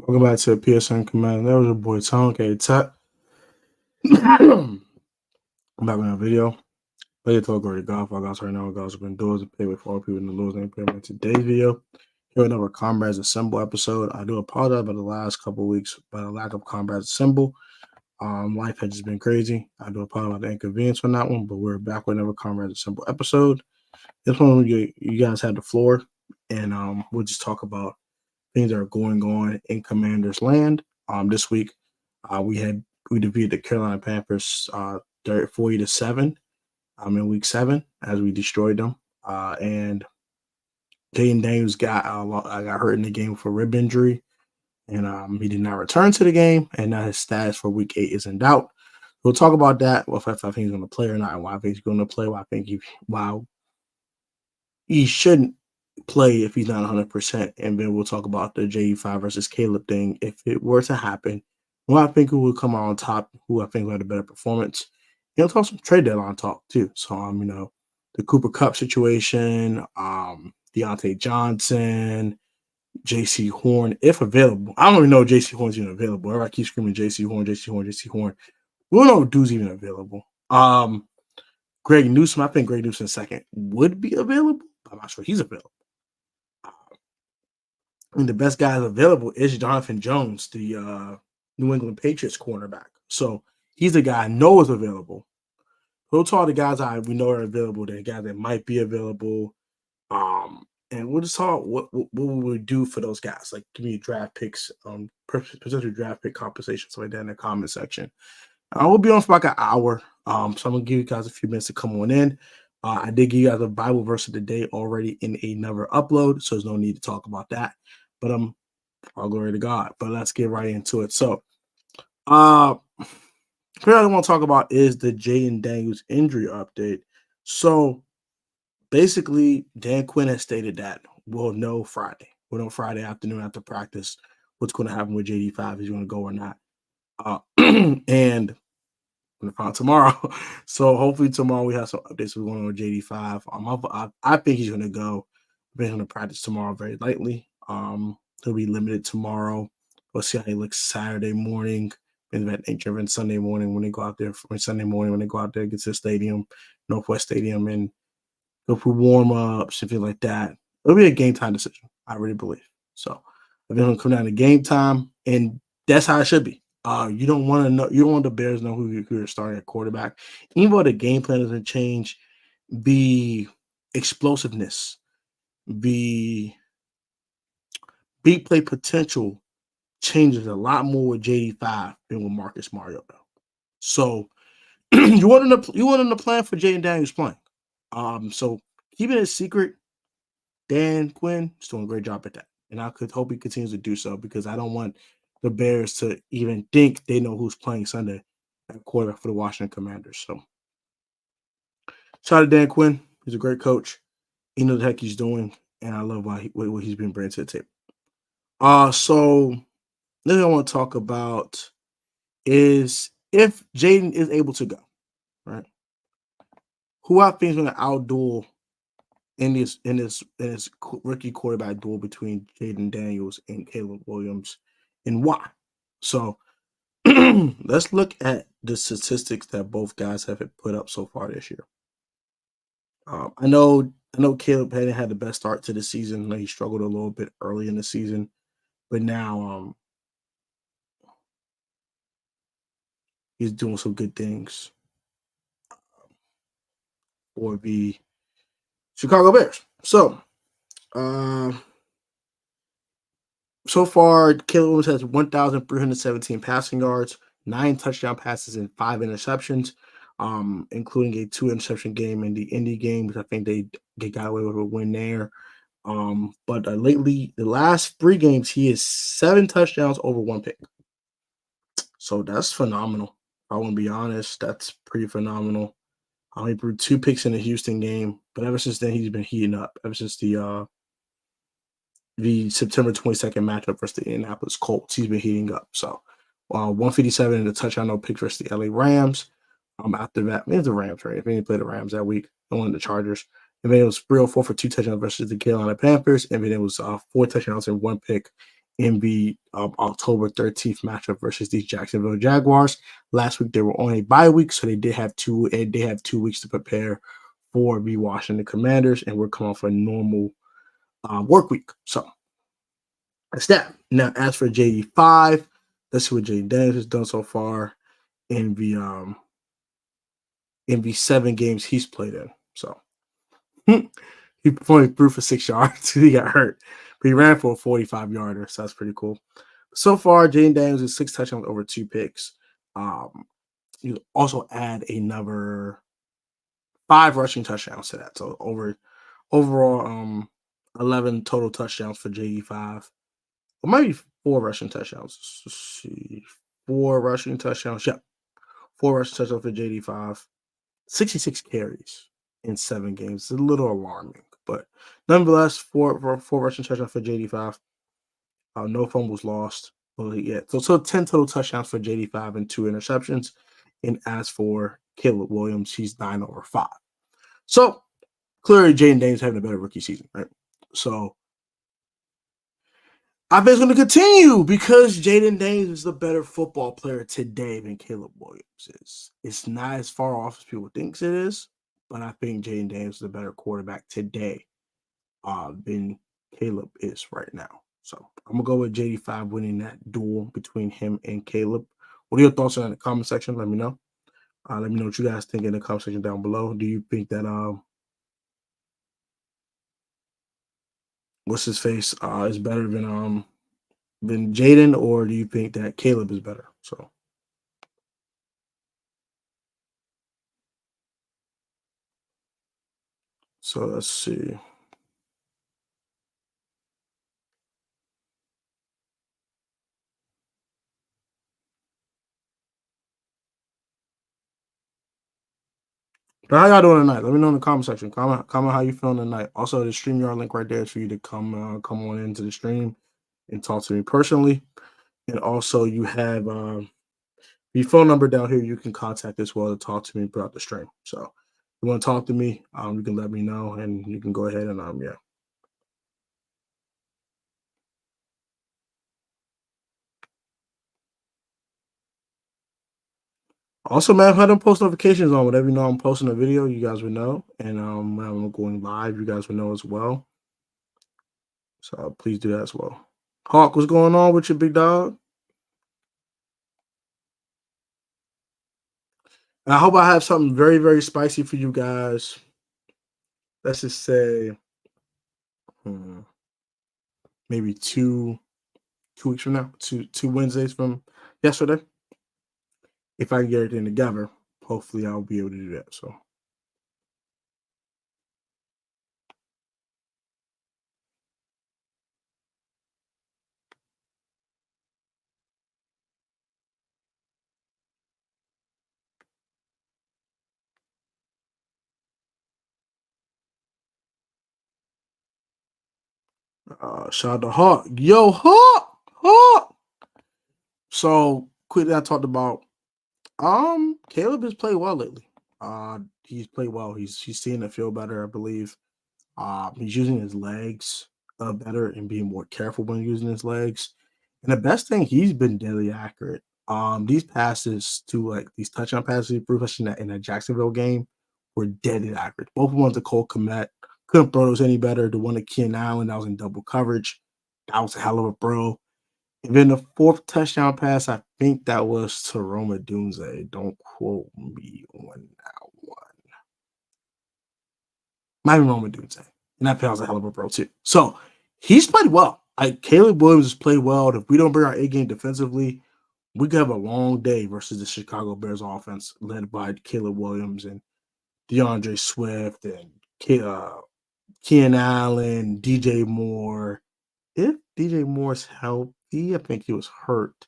Welcome back to PSN Command. That was your boy Tom K. Tap. I'm back with another video. Ready to talk already golf. I got right now. Guys have been doing to pay with all people in the losing payment. Today's video. Here another Comrades Assemble episode. I do apologize about the last couple of weeks by the lack of Comrades Assemble. Life has just been crazy. I do apologize about the inconvenience on that one, but we're back with another Comrades Assemble episode. This one you guys had the floor, and we'll just talk about things that are going on in Commander's land. This week, we defeated the Carolina Panthers 40-7 in week 7 as we destroyed them. And Jayden Daniels got hurt in the game for rib injury, and he did not return to the game. And now his status for week 8 is in doubt. We'll talk about that. If I think he's going to play or not, and why I think he's going to play. Why he shouldn't play if he's not 100%, and then we'll talk about the JD5 versus Caleb thing. If it were to happen, who I think who will come out on top, who I think will have a better performance. We'll talk some trade deadline talk too. So the Cooper Cup situation, Deontay Johnson, JC Horn, if available. I don't even know if JC Horn's even available. Everybody keeps screaming JC Horn, JC Horn, JC Horn. We don't know if dude's even available. Greg Newsome, I think Greg Newsome second would be available. I'm not sure he's available. And the best guy available is Jonathan Jones, the New England Patriots cornerback. So he's the guy I know is available. We'll talk the guys we know are available, the guys that might be available. And we'll just talk what we would do for those guys. Like give me draft picks, potential draft pick compensation, stuff like that in the comment section. I will be on for like an hour. So I'm gonna give you guys a few minutes to come on in. I did give you guys a Bible verse of the day already in another upload, so there's no need to talk about that. But all glory to God. But let's get right into it. So, what I want to talk about is the Jayden Daniels injury update. So, basically, Dan Quinn has stated that we'll know Friday. We'll know Friday afternoon after practice what's going to happen with JD5. Is he going to go or not? And I'm going to find tomorrow. So, hopefully, tomorrow we have some updates going on with JD5. I think he's going to go. I think he's going to practice tomorrow very lightly. He'll be limited tomorrow. We'll see how he looks Saturday morning and that nature, and Sunday morning when they go out there. Sunday morning when they go out there, get to the stadium, Northwest Stadium, and go for warm ups, something like that. It'll be a game time decision. I really believe. So I think it'll come down to game time, and that's how it should be. You don't want to know. You don't want the Bears to know who you're starting at quarterback, even though the game plan doesn't change. The explosiveness, the big play potential changes a lot more with JD5 than with Marcus Mariota. So you want them to plan for Jayden Daniels playing. So keeping it secret, Dan Quinn is doing a great job at that. And I could hope he continues to do so because I don't want the Bears to even think they know who's playing Sunday at quarterback for the Washington Commanders. So shout out to Dan Quinn. He's a great coach. He knows the heck he's doing, and I love what he's been bringing to the table. So the thing I want to talk about is if Jayden is able to go, right? Who I think is going to outduel in this rookie quarterback duel between Jayden Daniels and Caleb Williams, and why? So let's look at the statistics that both guys have put up so far this year. I know Caleb hadn't had the best start to the season. He struggled a little bit early in the season, but now he's doing some good things for the Chicago Bears. So, so far, Caleb Williams has 1,317 passing yards, 9 touchdown passes, and 5 interceptions, including a 2-interception game in the Indy game, which I think they got away with a win there. But lately, the last 3 games, he has 7 touchdowns over 1 pick. So that's phenomenal. I want to be honest, that's pretty phenomenal. He threw 2 picks in the Houston game, but ever since then he's been heating up. Ever since the September 22nd matchup versus the Indianapolis Colts, he's been heating up. So 157 in the touchdown, no pick versus the LA Rams. After that, it was the Rams, right? If they played the Rams that week, they won the Chargers. And then it was 304 for 2 touchdowns versus the Carolina Panthers. And then it was 4 touchdowns and 1 pick in the October 13th matchup versus these Jacksonville Jaguars. Last week they were on a bye week, so they did have 2 weeks to prepare for the Washington Commanders, and we're coming off a normal work week. So that's that. Now, as for JD5, let's see what Jayden Daniels has done so far in the 7 games he's played in. So he only threw for 6 yards. He got hurt, but he ran for a 45-yarder, so that's pretty cool. So far, Jayden Daniels is 6 touchdowns over 2 picks. You also add another 5 rushing touchdowns to that, so overall 11 total touchdowns for JD5. Or maybe 4 rushing touchdowns. Let's see, 4 rushing touchdowns. Yep, 4 rushing touchdowns for JD5. 66 carries in 7 games. It's a little alarming, but nonetheless, four rushing touchdowns for JD5. No fumbles lost. Well, yeah, so 10 total touchdowns for JD5 and 2 interceptions. And as for Caleb Williams, he's 9 over 5. So clearly, Jayden Daniels having a better rookie season, right? So I bet it's going to continue because Jayden Daniels is the better football player today than Caleb Williams is. It's not as far off as people think it is, but I think Jayden Daniels is a better quarterback today than Caleb is right now. So I'm gonna go with JD5 winning that duel between him and Caleb. What are your thoughts on that in the comment section? Let me know. Let me know what you guys think in the comment section down below. Do you think that what's his face is better than Jayden, or do you think that Caleb is better? So let's see. But how y'all doing tonight? Let me know in the comment section. Comment how you feeling tonight. Also, the StreamYard link right there is for you to come on into the stream and talk to me personally. And also, you have the phone number down here. You can contact as well to talk to me throughout the stream. So, if you want to talk to me, you can let me know, and you can go ahead and yeah. Also, man, if I don't post notifications on, whenever you know I'm posting a video, you guys would know. And when I'm going live, you guys would know as well. So please do that as well. Hawk, what's going on with you, big dog? And I hope I have something very, very spicy for you guys. Let's just say maybe two weeks from now, two Wednesdays from yesterday. If I can get everything together, hopefully I'll be able to do that. So shout out to Hawk. Yo, Hawk. So quickly I talked about Caleb has played well lately. He's played well. He's seeing it feel better, I believe. He's using his legs better and being more careful when using his legs. And the best thing, he's been deadly accurate. These passes to like these touchdown passes he threw, especially in that Jacksonville game, were deadly accurate. Both of them to Cole Kmet. Couldn't throw those any better. The one to Keenan Allen that was in double coverage, that was a hell of a throw. And then the 4th touchdown pass, I think that was to Roma Dunze. Don't quote me on that one. Might be Roma Dunze. And that pass was a hell of a throw too. So he's played well. Caleb Williams has played well. If we don't bring our A game defensively, we could have a long day versus the Chicago Bears offense led by Caleb Williams and DeAndre Swift and Keenan Allen, DJ Moore. If DJ Moore's healthy, I think he was hurt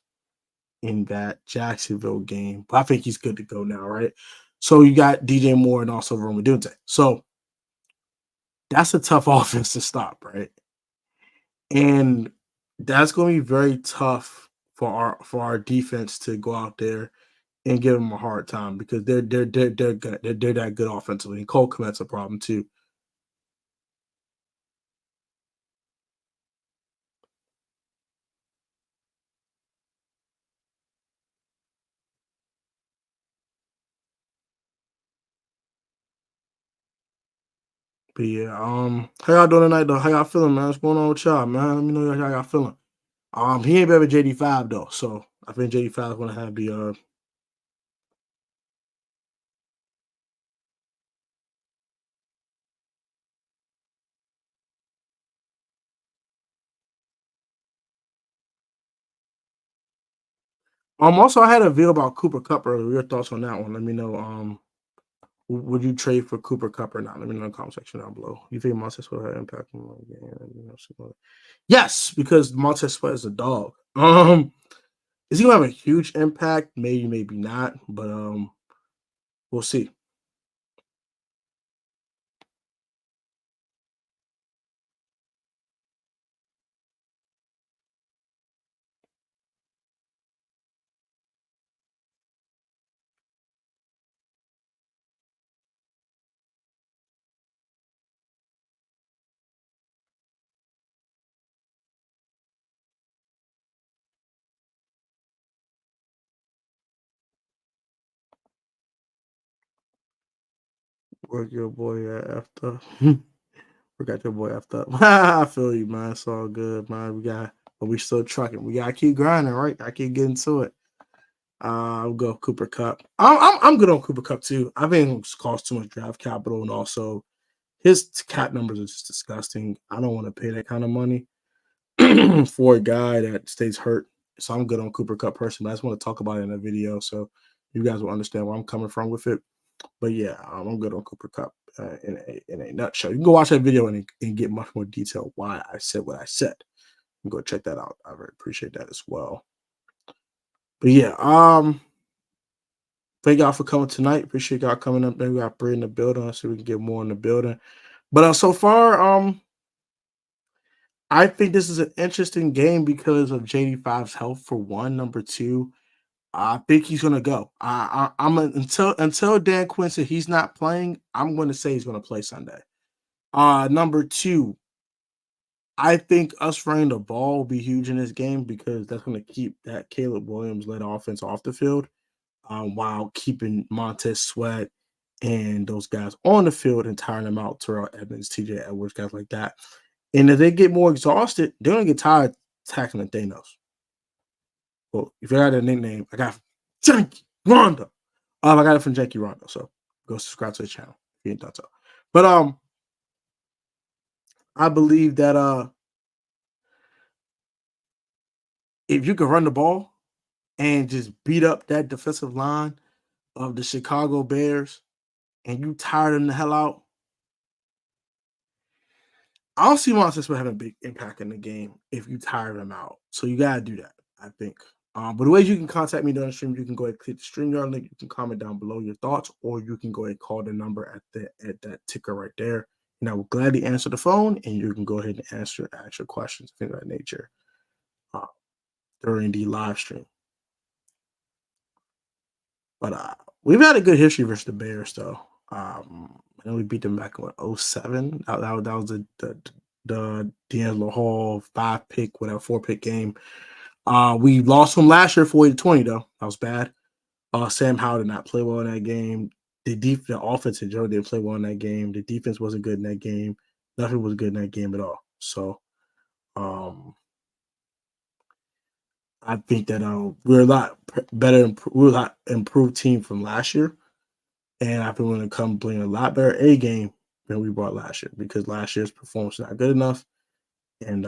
in that Jacksonville game, but I think he's good to go now, right? So you got DJ Moore and also Roma Dunze. So that's a tough offense to stop, right? And that's going to be very tough for our defense to go out there and give them a hard time because they're good. They're that good offensively. And Cole Kmet's a problem too. But yeah, how y'all doing tonight though? How y'all feeling, man? What's going on with y'all, man? Let me know how y'all feeling. He ain't better JD5 though, so I think JD5 is gonna have the Also I had a video about Cooper Cup earlier. Your thoughts on that one? Let me know. Would you trade for Cooper Cup or not? Let me know in the comment section down below. You think Montez will have impact on the game? Yes, because Montez Sweat is a dog. Is he gonna have a huge impact? Maybe, maybe not, but we'll see. Work your boy after. Forgot your boy after. I feel you, man. It's all good, man. But we still trucking. We gotta keep grinding, right? I keep getting to it. I'll go Cooper Cup. I'm good on Cooper Cup too. I think it's cost too much draft capital, and also his cap numbers are just disgusting. I don't want to pay that kind of money for a guy that stays hurt. So I'm good on Cooper Cup personally. I just want to talk about it in a video so you guys will understand where I'm coming from with it. But yeah, I'm good on Cooper Cup in a nutshell. You can go watch that video and get much more detail why I said what I said. You can go check that out. I very appreciate that as well. But yeah, thank y'all for coming tonight. Appreciate y'all coming up. Maybe we got Bree in the building so we can get more in the building. But so far, I think this is an interesting game because of JD5's health for one. Number two, I think he's gonna go. Until Dan Quinn said he's not playing, I'm gonna say he's gonna play Sunday. Number two, I think us running the ball will be huge in this game because that's gonna keep that Caleb Williams led offense off the field, while keeping Montez Sweat and those guys on the field and tiring them out. Terrell Evans, TJ Edwards, guys like that. And if they get more exhausted, they're gonna get tired tackling Thanos. Well, if you got a nickname, I got Janky Rondo. I got it from Janky Rondo. So go subscribe to the channel if you ain't done so. But I believe that if you can run the ball and just beat up that defensive line of the Chicago Bears and you tire them the hell out, I don't see Montez having a big impact in the game if you tire them out. So you gotta do that, I think. But the ways you can contact me during the stream, you can go ahead and click the StreamYard link. You can comment down below your thoughts, or you can go ahead and call the number at that ticker right there. And I will gladly answer the phone, and you can go ahead and ask your questions, things of that nature, uh, during the live stream. But we've had a good history versus the Bears, though. I know we beat them back in 07. That was the D'Angelo Hall 5-pick, whatever 4-pick game. We lost from last year 40-20, though. That was bad. Sam Howell did not play well in that game. The offense in general didn't play well in that game. The defense wasn't good in that game. Nothing was good in that game at all. So I think that we're a lot better. We're a lot improved team from last year. And I think we're going to come playing a lot better A game than we brought last year because last year's performance was not good enough. And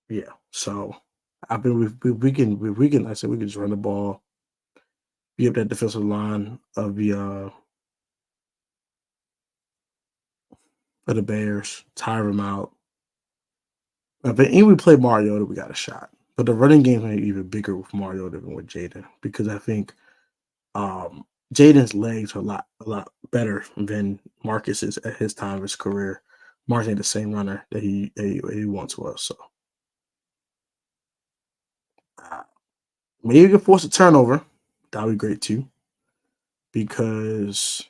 yeah, so I think we can like I said, we can just run the ball, be up that defensive line of the Bears, tire them out. If we play Mariota, we got a shot. But the running game is even bigger with Mariota than with Jayden because I think Jayden's legs are a lot better than Marcus's at his time of his career. Marcus ain't the same runner that he once was. So maybe you can force a turnover. That would be great too. Because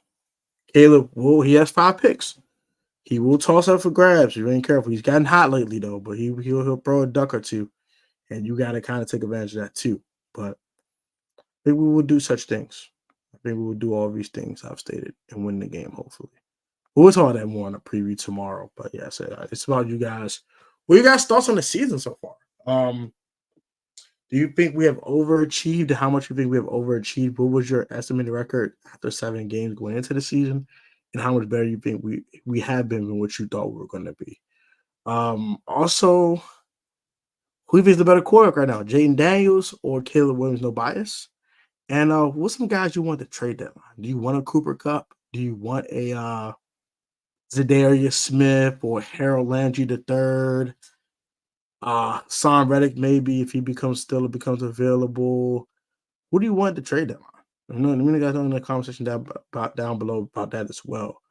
Caleb, well, he has 5 picks. He will toss up for grabs. You ain't careful. He's gotten hot lately though, but he'll throw a duck or two, and you got to kind of take advantage of that too. But I think we will do such things. I think we will do all these things I've stated and win the game. Hopefully, we'll talk about that more on a preview tomorrow. But yeah, so it's about you guys. What you guys thoughts on the season so far? Do you think we have overachieved? How much you think we have overachieved? What was your estimated record after 7 games going into the season? And how much better you think we have been than what you thought we were going to be? Also, who is the better quarterback right now? Jayden Daniels or Caleb Williams? No bias. And what's some guys you want to trade deadline? Do you want a Cooper Cup? Do you want a Zadarius Smith or Harold Landry the third? Son Reddick, maybe if he becomes available. Who do you want to trade deadline? You know, let me guys know in the conversation down below about that as well.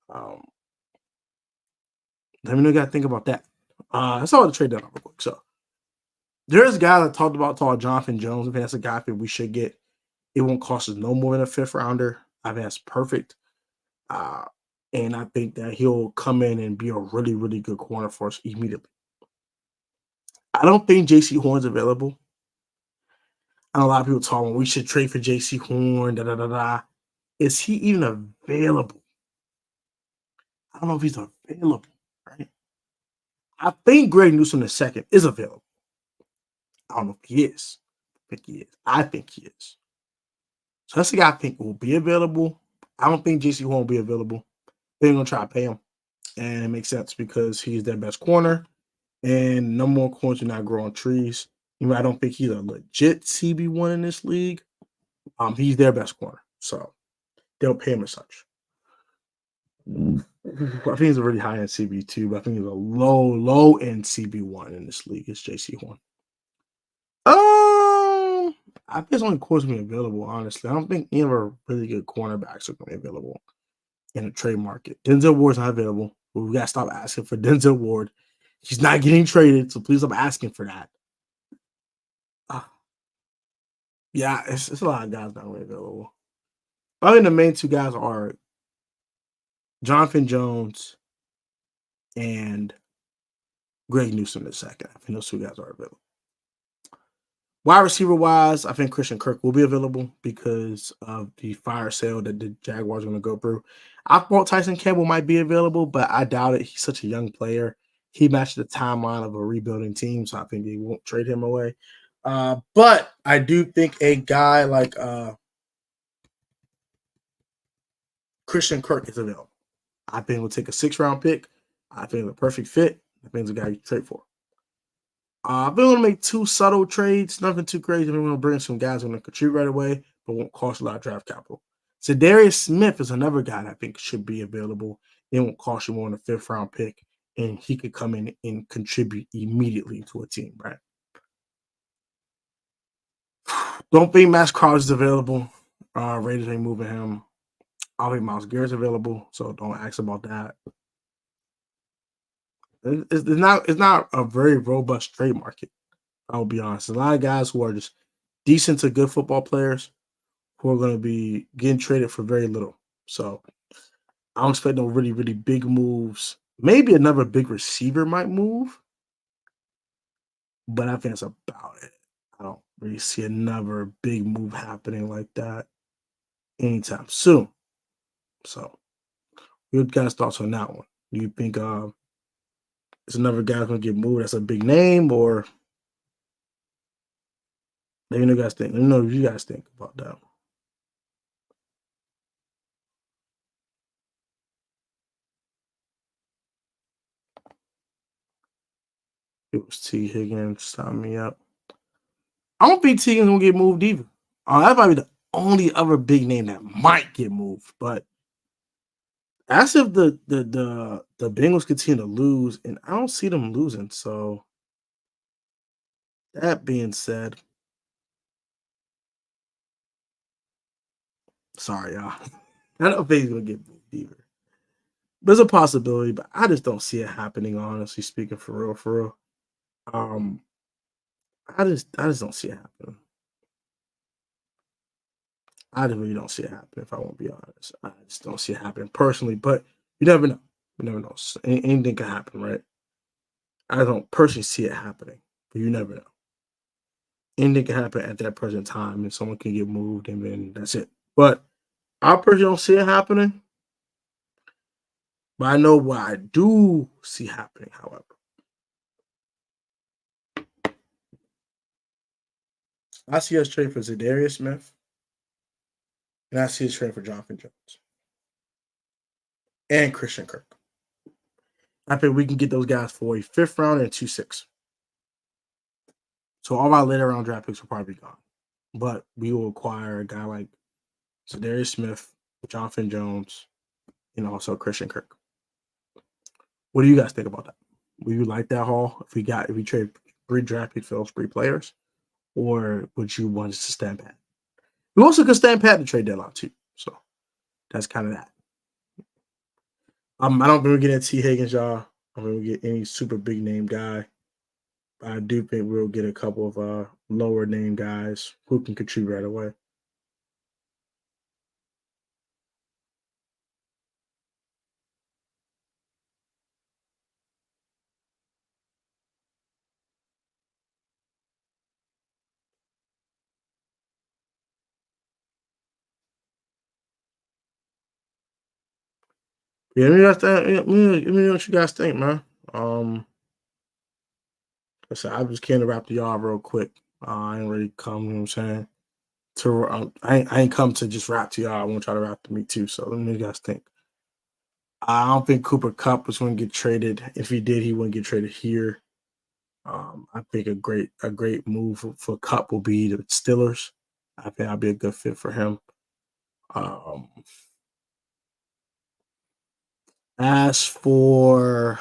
Let me know you guys think about that. That's all the trade deadline real quick. So there's a guy that talked about Jonathan Jones. I think that's a guy that we should get. It won't cost us no more than a 5th rounder. I think that's perfect. And I think that he'll come in and be a really, really good corner for us immediately. I don't think JC Horn's available. And a lot of people talking, we should trade for JC Horn, Is he even available? I don't know if he's available, right? I think Greg Newsome II is available. I don't know if he is. I think he is. I think he is. So that's the guy I think will be available. I don't think JC Horn will be available. They're going to try to pay him. And it makes sense because he's their best corner. And no more corners do not grow on trees. You know, I don't think he's a legit CB1 in this league. He's their best corner. So they'll pay him as such. I think he's a really high end CB2, but I think he's a low end CB1 in this league. It's JC Horn. I think it's only corners going to be available, honestly. I don't think any of our really good cornerbacks are going to be available in the trade market. Denzel Ward's not available. But we got to stop asking for Denzel Ward. He's not getting traded, so please stop asking for that. Yeah, it's a lot of guys not really available. I think the main 2 guys are Jonathan Jones and Greg Newsome II. I think those 2 guys are available. Wide receiver wise, I think Christian Kirk will be available because of the fire sale that the Jaguars are going to go through. I thought Tyson Campbell might be available, but I doubt it. He's such a young player. He matched the timeline of a rebuilding team, so I think they won't trade him away. But I do think a guy like Christian Kirk is available. I think we'll take a 6th-round pick. I think it's a perfect fit. I think it's a guy you trade for. I'm going to make 2 subtle trades, nothing too crazy. We're going to bring some guys who are going to contribute right away, but won't cost a lot of draft capital. Zadarius Smith is another guy that I think should be available. It won't cost you more than a 5th-round pick, and he could come in and contribute immediately to a team, right? Don't think Max Crosby is available. Raiders ain't moving him. I don't think Myles Garrett's available, so don't ask about that. It's not a very robust trade market. I'll be honest. There's a lot of guys who are just decent to good football players who are going to be getting traded for very little. So I don't expect no really, really big moves. Maybe another big receiver might move, but I think that's about it. I don't really see another big move happening like that anytime soon. So, your guys' thoughts on that one? Do you think is another guy going to get moved that's a big name, or let me know guys think. Let me know what you guys think about that. It was T. Higgins sign me up. I don't think T. Higgins gonna get moved either. That might be the only other big name that might get moved, but as if the Bengals continue to lose, and I don't see them losing. So that being said, sorry, y'all. I don't think he's gonna get moved either. There's a possibility, but I just don't see it happening, honestly speaking, for real. I just don't see it happening. I just really don't see it happening, if I won't be honest. I just don't see it happening personally, but you never know. You never know. Anything can happen, right? I don't personally see it happening, but you never know. Anything can happen at that present time, and someone can get moved, and then that's it. But I personally don't see it happening. But I know what I do see happening, however. I see us trade for Zadarius Smith, and I see us trade for Jonathan Jones and Christian Kirk. I think we can get those guys for a 5th round and 2 6. So all our later round draft picks will probably be gone. But we will acquire a guy like Zadarius Smith, Jonathan Jones, and also Christian Kirk. What do you guys think about that? Would you like that haul if we trade 3 draft picks for those 3 players? Or would you want us to stand pat? We also could stand pat the trade deadline too. So that's kind of that. I don't think we'll get a T. Higgins, y'all. I don't think we'll get any super big name guy. But I do think we'll get a couple of lower name guys who can contribute right away. Yeah, let me know what you guys think, man. Listen, I just came to wrap the yard real quick. I ain't really come, you know what I'm saying? I ain't come to just rap to y'all. I want to try to rap to me too. So let me guys think. I don't think Cooper Cup was going to get traded. If he did, he wouldn't get traded here. I think a great move for Cup will be the Steelers. I think that'll be a good fit for him. Um, as for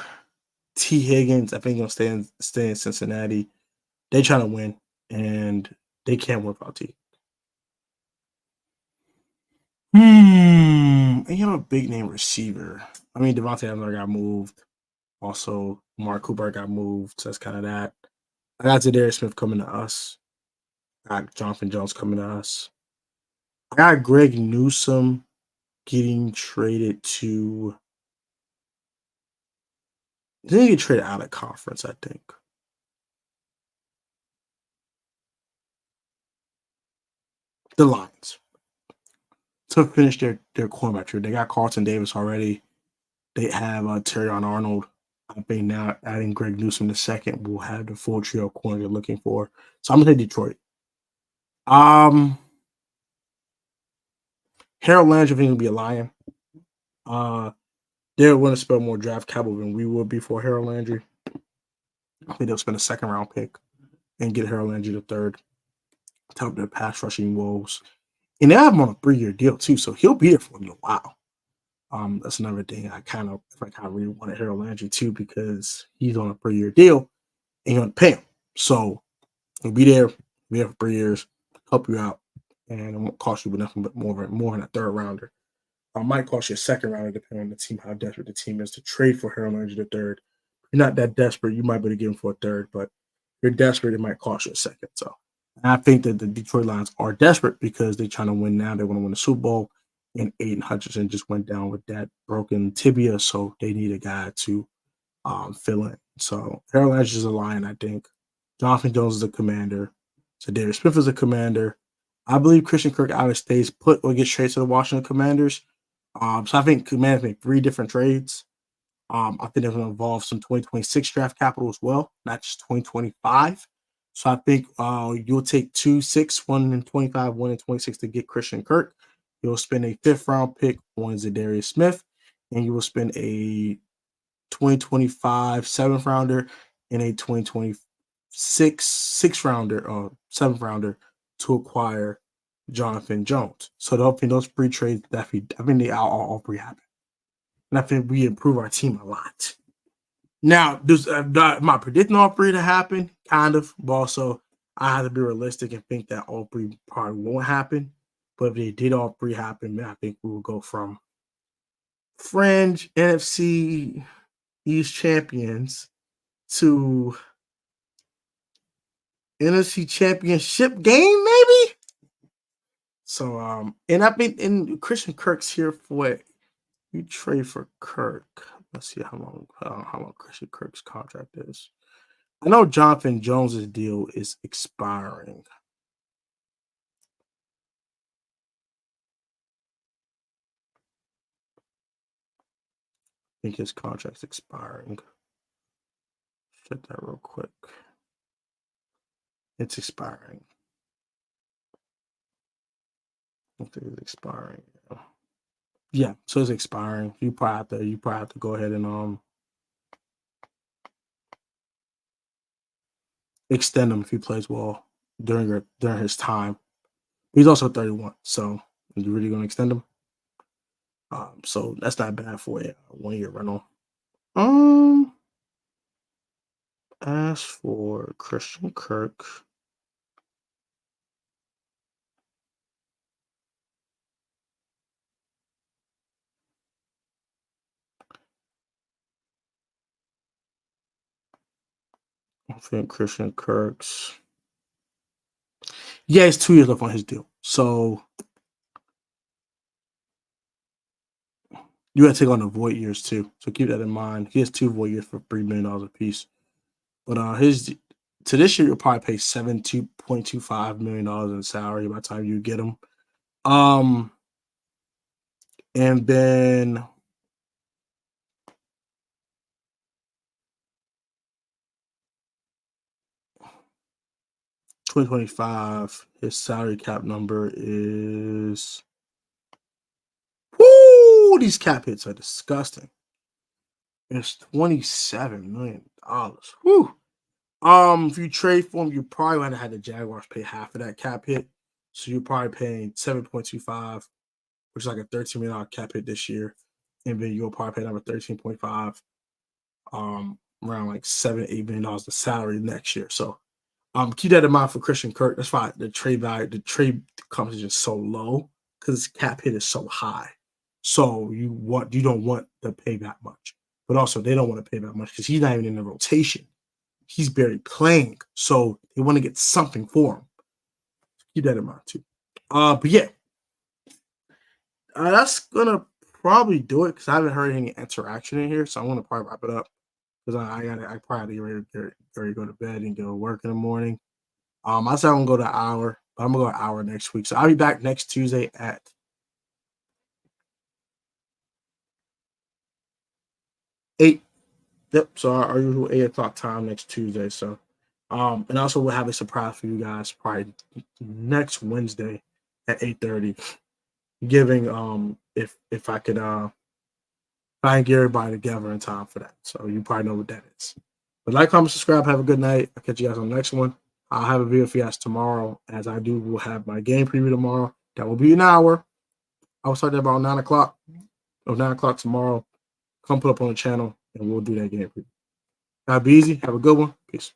T. Higgins, I think he'll stay in Cincinnati. They trying to win, and they can't win without T. And you have a big name receiver. I mean, Devontae Adams got moved. Also, Mark Cooper got moved. So that's kind of that. I got Zadarius Smith coming to us. I got Jonathan Jones coming to us. I got Greg Newsome getting traded to. Didn't get traded out of conference, I think. The Lions. To finish their cornerback trade. They got Carlton Davis already. They have Terrion Arnold. I think now adding Greg Newsome the second will have the full trio of corner they're looking for. So I'm gonna say Detroit. Harold Landry, I think, will be a Lion. They're going to spend more draft capital than we would be for Harold Landry. I think they'll spend a 2nd round pick and get Harold Landry the 3rd to help their pass rushing woes. And they have him on a 3-year deal too, so he'll be there for a little while. That's another thing I kind of really wanted Harold Landry too, because he's on a 3-year deal and you're going to pay him. So he'll be there for 3 years, help you out, and it won't cost you nothing but more than a 3rd rounder. Might cost you a 2nd rounder depending on the team, how desperate the team is to trade for Harold Landry the 3rd. If you're not that desperate, you might be able to get him for a 3rd, but if you're desperate, it might cost you a 2nd. So I think that the Detroit Lions are desperate because they're trying to win now. They want to win the Super Bowl, and Aiden Hutchinson just went down with that broken tibia, so they need a guy to fill in. So Harold Landry is a Lion, I think. Jonathan Jones is a commander. So Darius Smith is a commander. I believe Christian Kirk either stays put or gets traded to the Washington Commanders. So I think Commanders make 3 different trades. I think they're going to involve some 2026 draft capital as well, not just 2025. So I think you'll take 2 6, 1 in 25, 1 in 26 to get Christian Kirk. You'll spend a 5th round pick on Zadarius Smith, and you will spend a 2025 7th rounder and a 2026 6th rounder or 7th rounder to acquire Jonathan Jones. So those 3 trades definitely, I mean, they all 3 happen. And I think we improve our team a lot. Now, am I predicting all 3 to happen? Kind of, but also I have to be realistic and think that all 3 probably won't happen. But if they did all 3 happen, I think we will go from fringe NFC East champions to NFC Championship game, maybe. So, and I think Christian Kirk's here for it. You trade for Kirk. Let's see how long Christian Kirk's contract is. I know Jonathan Jones's deal is expiring. I think his contract's expiring. Check that real quick. It's expiring. I think it's expiring. Yeah, so it's expiring. You probably have to go ahead and extend him if he plays well during his time. He's also 31, so you're really gonna extend him. So that's not bad for a 1-year rental. As for Christian Kirk, I think Christian Kirk's it's 2 years left on his deal. So you got to take on the void years too. So keep that in mind. He has 2 void years for $3 million a piece. But to this year, you'll probably pay $2.25 million in salary by the time you get him. And then $2025, his salary cap number is these cap hits are disgusting. It's $27 million. Woo. If you trade for him, you probably would have had the Jaguars pay half of that cap hit. So you're probably paying 7.25, which is like a $13 million cap hit this year. And then you'll probably pay another 13.5, around like $7-8 million of salary next year. So keep that in mind for Christian Kirk. That's why the trade compensation is so low, because his cap hit is so high. So you don't want to pay that much. But also they don't want to pay that much because he's not even in the rotation. He's barely playing. So they want to get something for him. Keep that in mind too. But yeah. That's gonna probably do it because I haven't heard any interaction in here. So I'm gonna probably wrap it up because I probably get ready to go to bed and go to work in the morning. I said I'm gonna go to an hour, but I'm gonna go an hour next week. So I'll be back next Tuesday at 8. Yep. So our usual 8 o'clock time next Tuesday. So and also we'll have a surprise for you guys probably next Wednesday at 8:30. Giving if I could try and get everybody together in time for that. So you probably know what that is. But like, comment, subscribe. Have a good night. I'll catch you guys on the next one. I'll have a video for you guys tomorrow. As I do, we'll have my game preview tomorrow. That will be an hour. I will start at about 9 o'clock. Or 9 o'clock tomorrow. Come put up on the channel and we'll do that game preview. Be easy. Have a good one. Peace.